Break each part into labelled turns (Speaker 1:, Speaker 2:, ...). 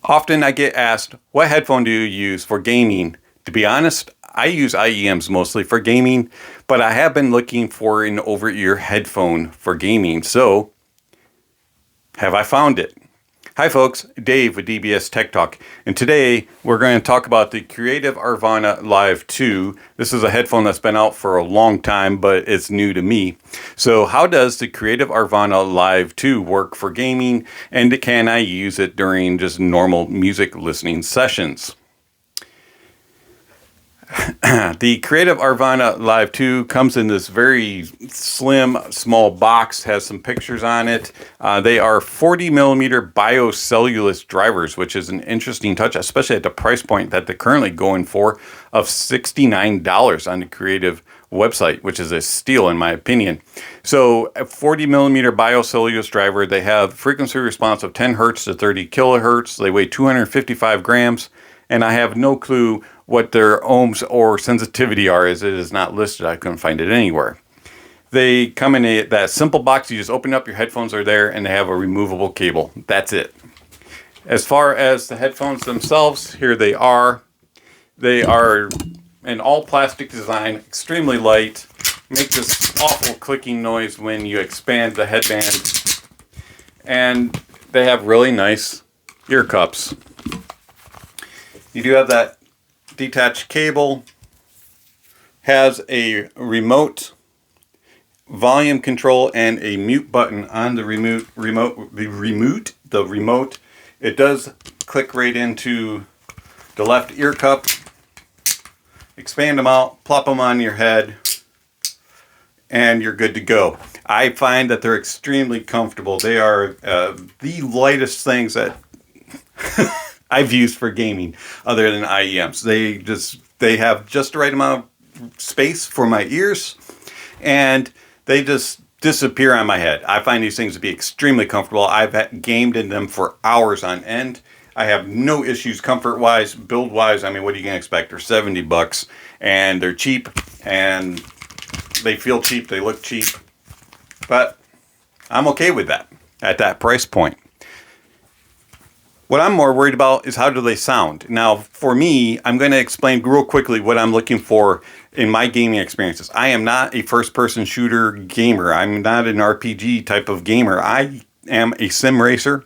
Speaker 1: Often I get asked, what headphone do you use for gaming? To be honest, I use IEMs mostly for gaming, but I have been looking for an over-ear headphone for gaming, so have I found it? Hi folks, Dave with DBS Tech Talk, and today we're going to talk about the Creative Aurvana Live 2. This is a headphone that's been out for a long time, but it's new to me. So how does the Creative Aurvana Live 2 work for gaming, and can I use it during just normal music listening sessions? The Creative Aurvana Live 2 comes in this very slim, small box, has some pictures on it. They are 40 millimeter biocellulose drivers, which is an interesting touch, especially at the price point that they're currently going for of $69 on the Creative website, which is a steal in my opinion. So a 40 millimeter biocellulose driver, they have frequency response of 10 hertz to 30 kilohertz. They weigh 255 grams. And I have no clue what their ohms or sensitivity are, as it is not listed. I couldn't find it anywhere. They come in that simple box. You just open up, your headphones are there, and they have a removable cable. That's it. As far as the headphones themselves, here they are. They are an all plastic design, extremely light. Make this awful clicking noise when you expand the headband. And they have really nice ear cups. You do have that detached cable, has a remote volume control and a mute button on the remote. It does click right into the left ear cup. Expand them out, plop them on your head, and you're good to go. I find that they're extremely comfortable. They are the lightest things that I've used for gaming other than IEMs. They have just the right amount of space for my ears, and they just disappear on my head. I find these things to be extremely comfortable. I've gamed in them for hours on end. I have no issues comfort-wise, build-wise. I mean, what are you going to expect? They're $70, and they're cheap, and they feel cheap. They look cheap, but I'm okay with that at that price point. What I'm more worried about is how do they sound. Now, for me, I'm going to explain real quickly what I'm looking for in my gaming experiences. I am not a first-person shooter gamer. I'm not an RPG type of gamer. I am a sim racer,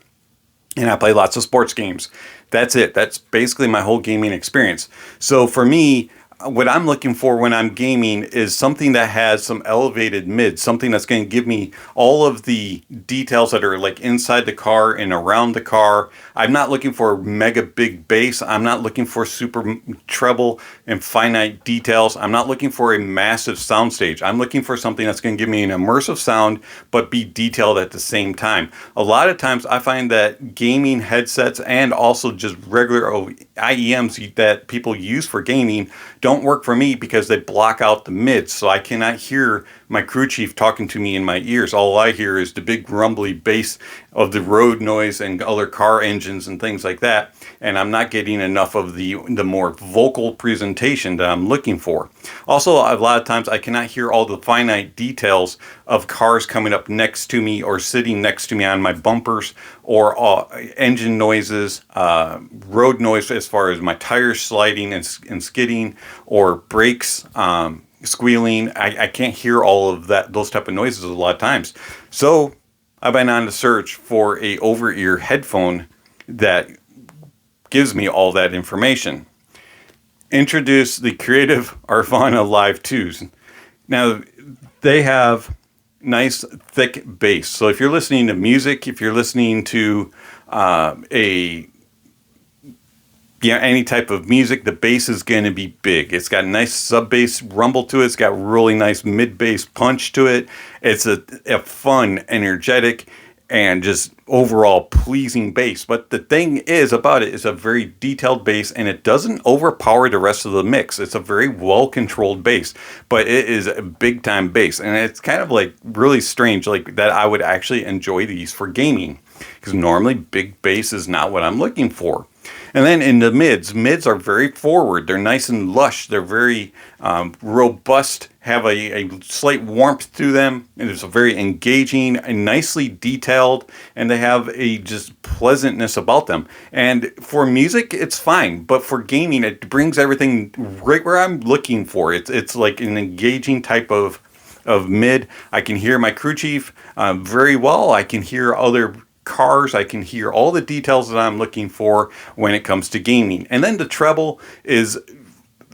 Speaker 1: and I play lots of sports games. That's it. That's basically my whole gaming experience. So for me, what I'm looking for when I'm gaming is something that has some elevated mid, something that's going to give me all of the details that are like inside the car and around the car. I'm not looking for mega big bass. I'm not looking for super treble and finite details. I'm not looking for a massive soundstage. I'm looking for something that's going to give me an immersive sound, but be detailed at the same time. A lot of times I find that gaming headsets and also just regular IEMs that people use for gaming don't work for me because they block out the mids, so I cannot hear my crew chief talking to me in my ears. All I hear is the big grumbly bass of the road noise and other car engines and things like that, and I'm not getting enough of the more vocal presentation that I'm looking for. Also, a lot of times I cannot hear all the finite details of cars coming up next to me or sitting next to me on my bumpers, or engine noises, road noise as far as my tires sliding and skidding, or brakes squealing. I can't hear all of those type of noises a lot of times. So I've been on the search for a over-ear headphone that gives me all that information. Introduce the Creative Aurvana Live 2s. Now, they have nice thick bass. So if you're listening to music, if you're listening to any type of music, the bass is going to be big. It's got a nice sub bass rumble to it. It's got really nice mid bass punch to it. It's a fun, energetic, and just overall pleasing bass. But the thing is about it is a very detailed bass, and it doesn't overpower the rest of the mix. It's a very well controlled bass, but it is a big time bass, and it's kind of like really strange, like that I would actually enjoy these for gaming, because normally big bass is not what I'm looking for. And then in the mids are very forward. They're nice and lush. They're very robust, have a slight warmth to them, and it's very engaging and nicely detailed, and they have a just pleasantness about them. And for music, it's fine, but for gaming, it brings everything right where I'm looking for. It's like an engaging type of mid. I can hear my crew chief very well. I can hear other cars. I can hear all the details that I'm looking for when it comes to gaming. And then the treble is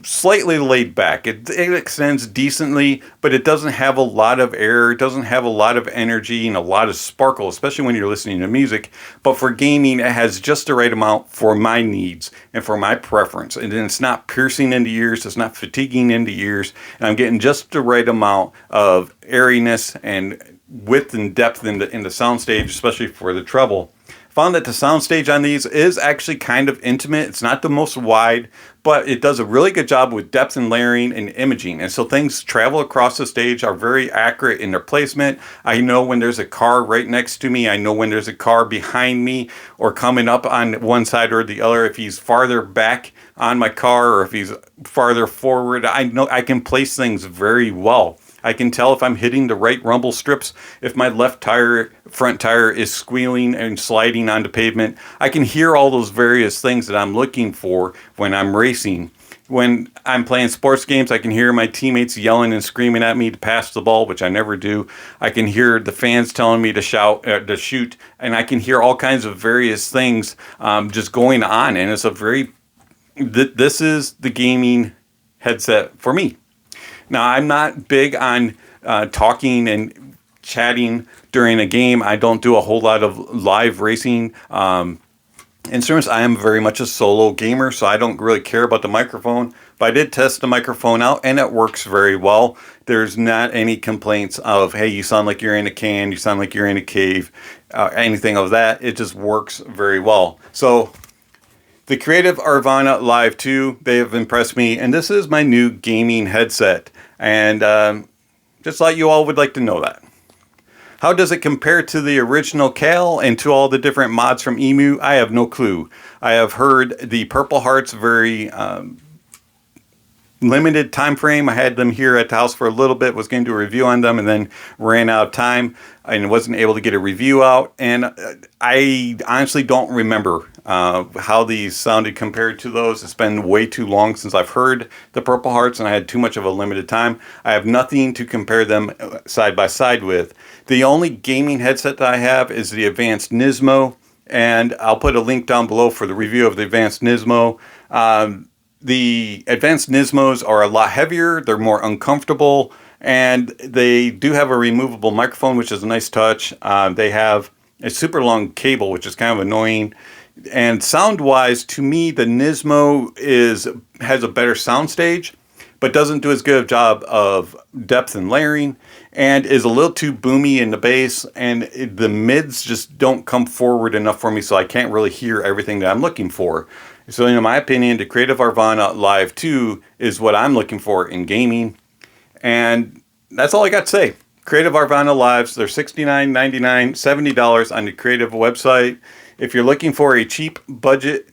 Speaker 1: slightly laid back. It extends decently, but it doesn't have a lot of air. It doesn't have a lot of energy and a lot of sparkle, especially when you're listening to music. But for gaming, it has just the right amount for my needs and for my preference. And then it's not piercing into ears. It's not fatiguing into ears. And I'm getting just the right amount of airiness and width and depth in the soundstage, especially for the treble. Found that the soundstage on these is actually kind of intimate. It's not the most wide, but it does a really good job with depth and layering and imaging. And so things travel across the stage, are very accurate in their placement. I know when there's a car right next to me. I know when there's a car behind me or coming up on one side or the other. If he's farther back on my car or if he's farther forward, I know I can place things very well. I can tell if I'm hitting the right rumble strips, if my front tire is squealing and sliding onto pavement. I can hear all those various things that I'm looking for when I'm racing. When I'm playing sports games, I can hear my teammates yelling and screaming at me to pass the ball, which I never do. I can hear the fans telling me to shoot, and I can hear all kinds of various things just going on. And it's this is the gaming headset for me. Now, I'm not big on talking and chatting during a game. I don't do a whole lot of live racing instruments. I am very much a solo gamer, so I don't really care about the microphone. But I did test the microphone out, and it works very well. There's not any complaints of, hey, you sound like you're in a can, you sound like you're in a cave, anything of that. It just works very well. So the Creative Aurvana Live 2, they have impressed me, and this is my new gaming headset. And just thought you all would like to know that. How does it compare to the original Cal and to all the different mods from Emu? I have no clue. I have heard the Purple Hearts very limited time frame. I had them here at the house for a little bit, was going to do a review on them, and then ran out of time and wasn't able to get a review out. And I honestly don't remember how these sounded compared to those. It's been way too long since I've heard the Purple Hearts, and I had too much of a limited time. I have nothing to compare them side by side with. The only gaming headset that I have is the Advanced Nismo, and I'll put a link down below for the review of the Advanced Nismo. The Advanced Nismos are a lot heavier, they're more uncomfortable, and they do have a removable microphone, which is a nice touch. They have a super long cable, which is kind of annoying. And sound-wise, to me, the Nismo has a better soundstage, but doesn't do as good a job of depth and layering, and is a little too boomy in the bass, and the mids just don't come forward enough for me, so I can't really hear everything that I'm looking for. So in my opinion, the Creative Aurvana Live 2 is what I'm looking for in gaming. And that's all I got to say. Creative Aurvana Lives, they're $69.99, $70 on the Creative website. If you're looking for a cheap budget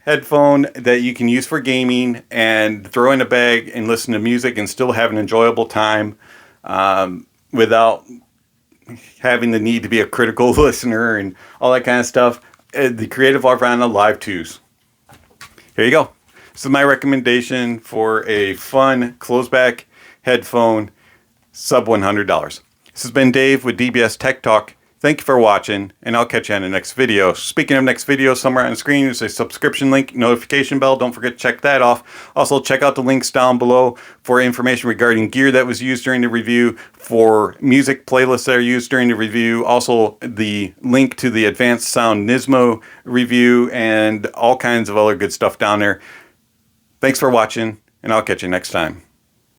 Speaker 1: headphone that you can use for gaming and throw in a bag and listen to music and still have an enjoyable time without having the need to be a critical listener and all that kind of stuff, the Creative Aurvana Live 2s. Here you go. This is my recommendation for a fun close-back headphone, sub $100. This has been Dave with DBS Tech Talk. Thank you for watching, and I'll catch you on the next video. Speaking of next video, somewhere on the screen is a subscription link, notification bell. Don't forget to check that off. Also, check out the links down below for information regarding gear that was used during the review, for music playlists that are used during the review. Also, the link to the Advanced Sound Nismo review and all kinds of other good stuff down there. Thanks for watching, and I'll catch you next time.